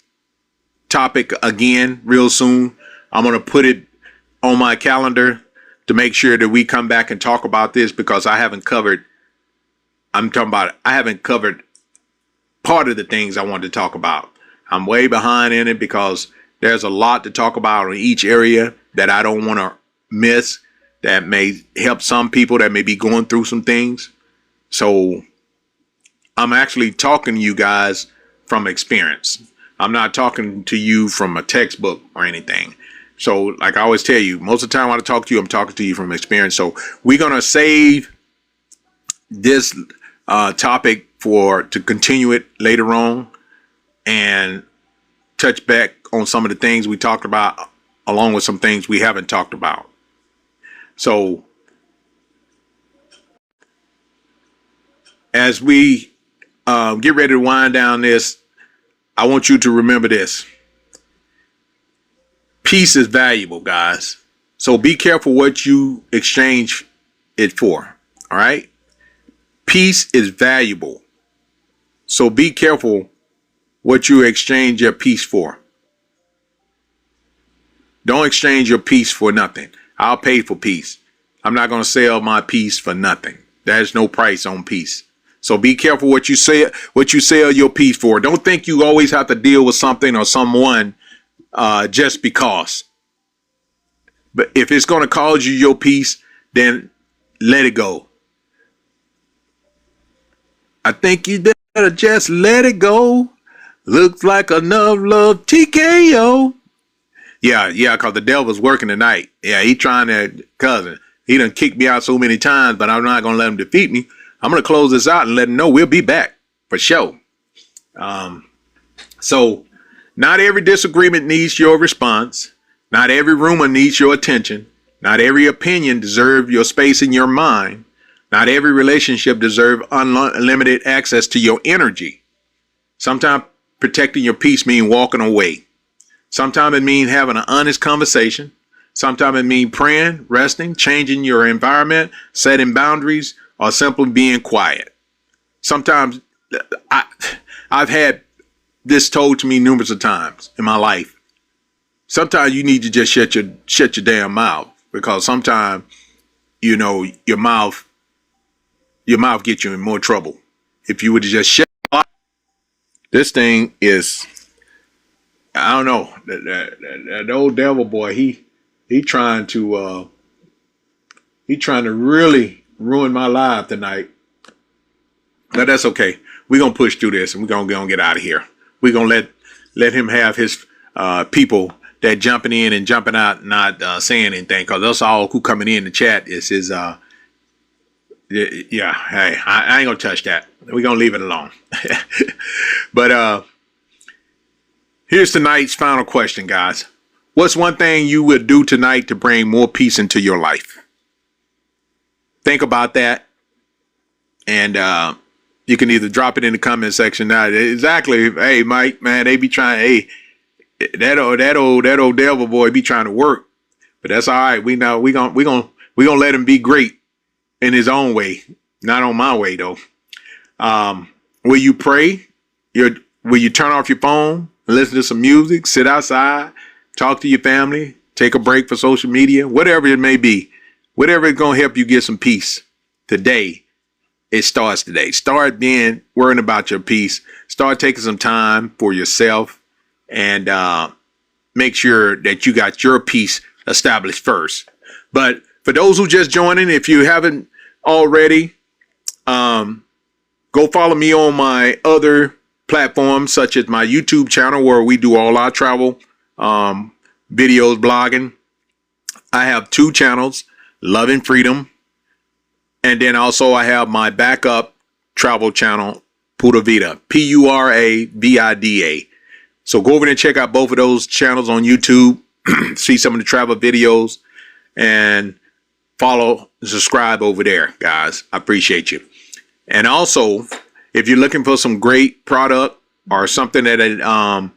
topic again real soon. I'm going to put it on my calendar to make sure that we come back and talk about this, because I haven't covered part of the things I wanted to talk about. I'm way behind in it because there's a lot to talk about in each area that I don't want to miss, that may help some people that may be going through some things. So I'm actually talking to you guys from experience. I'm not talking to you from a textbook or anything. So like I always tell you, most of the time when I talk to you, I'm talking to you from experience. So we're going to save this topic to continue it later on and touch back on some of the things we talked about, along with some things we haven't talked about. So as we get ready to wind down this, I want you to remember this. Peace is valuable, guys. So be careful what you exchange it for. All right. Peace is valuable. So be careful what you exchange your peace for. Don't exchange your peace for nothing. I'll pay for peace. I'm not going to sell my peace for nothing. There's no price on peace. So be careful what you sell your peace for. Don't think you always have to deal with something or someone just because. But if it's going to cause you your peace, then let it go. I think you better just let it go. Looks like enough love TKO. Yeah, because the devil's working tonight. Yeah, he trying to, cousin. He done kicked me out so many times, but I'm not going to let him defeat me. I'm going to close this out and let him know we'll be back for sure. So not every disagreement needs your response. Not every rumor needs your attention. Not every opinion deserves your space in your mind. Not every relationship deserves unlimited access to your energy. Sometimes protecting your peace means walking away. Sometimes it means having an honest conversation. Sometimes it means praying, resting, changing your environment, setting boundaries, or simply being quiet. Sometimes I've had this told to me numerous of times in my life. Sometimes you need to just shut your damn mouth, because sometimes, you know, your mouth gets you in more trouble. If you would just shut your mouth. This thing is, I don't know, that old devil boy, he trying to really ruin my life tonight. But that's okay. We're gonna push through this and we're gonna get out of here. We're gonna let him have his people that jumping in and jumping out, not saying anything, because that's all who coming in the chat is his yeah, hey, I ain't gonna touch that. We're gonna leave it alone. But here's tonight's final question, guys. What's one thing you would do tonight to bring more peace into your life? Think about that. And you can either drop it in the comment section now. Exactly. Hey, Mike, man, they be trying, hey, that old devil boy be trying to work. But that's all right. We know we gonna let him be great in his own way. Not on my way though. Will you pray? Will you turn off your phone and listen to some music, sit outside, talk to your family, take a break for social media, whatever it may be, whatever is going to help you get some peace today. It starts today. Start worrying about your peace. Start taking some time for yourself and make sure that you got your peace established first. But for those who just joining, if you haven't already, go follow me on my other platforms, such as my YouTube channel, where we do all our travel videos, blogging. I have 2 channels, Love and Freedom. And then also I have my backup travel channel, Pura Vida, Puravida. So go over there and check out both of those channels on YouTube, see some of the travel videos, and follow, subscribe over there, guys. I appreciate you. And also, if you're looking for some great product or something that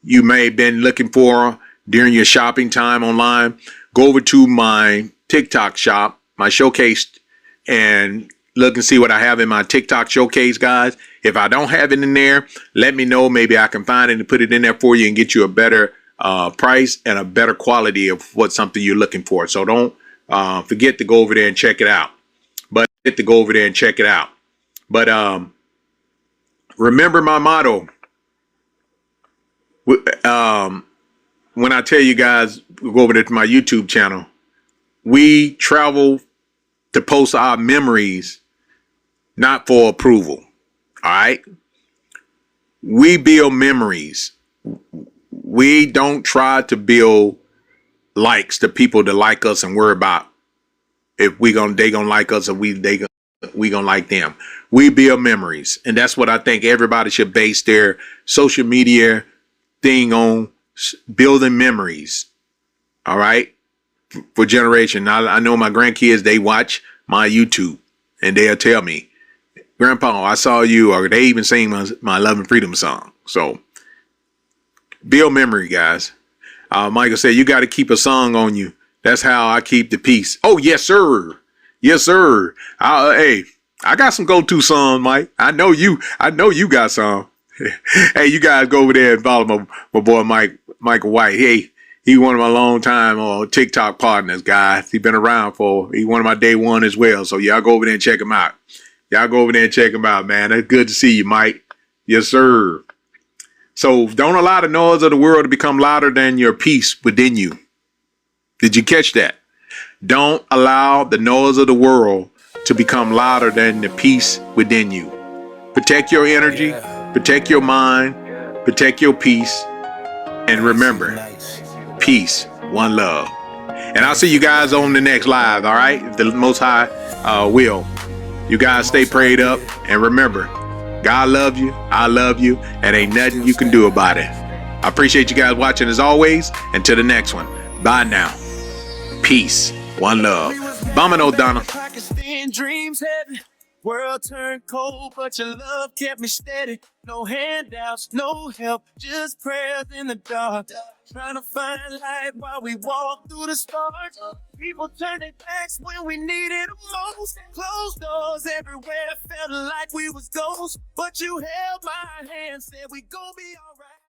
you may have been looking for during your shopping time online, go over to my TikTok shop, my showcase, and look and see what I have in my TikTok showcase, guys. If I don't have it in there, let me know. Maybe I can find it and put it in there for you and get you a better price and a better quality of what something you're looking for. So don't forget to go over there and check it out. But remember my motto. When I tell you guys, go over there to my YouTube channel. We travel to post our memories, not for approval. All right. We build memories. We don't try to build likes to people to like us and worry about if they gonna like us or we gonna like them. We build memories, and that's what I think everybody should base their social media thing on, building memories. All right. For generation. I know my grandkids, they watch my YouTube and they'll tell me, Grandpa, I saw you, or they even sing my Love and Freedom song. So build memory, guys. Michael said, you got to keep a song on you. That's how I keep the peace. Oh, yes, sir. Yes, sir. Hey, I got some go-to songs, Mike. I know you got some. Hey, you guys go over there and follow my boy, Michael White. Hey, he one of my long time TikTok partners, guys. He's been around he one of my day one as well. So y'all go over there and check him out. Man. It's good to see you, Mike. Yes, sir. So don't allow the noise of the world to become louder than your peace within you. Did you catch that? Don't allow the noise of the world to become louder than the peace within you. Protect your energy, protect your mind, protect your peace, and remember, peace, one love. And I'll see you guys on the next live, all right? If the Most High will. You guys stay prayed up, and remember, God loves you, I love you, and ain't nothing you can do about it. I appreciate you guys watching as always. Until the next one, bye now. Peace, one love. Bombing O'Donnell. Dreams heavy. World turned cold, but your love kept me steady. No handouts, no help, just prayers in the dark. Trying to find light while we walk through the stars. People turned their backs when we needed them most. Closed doors everywhere, felt like we was ghosts. But you held my hand, said we gon' be alright.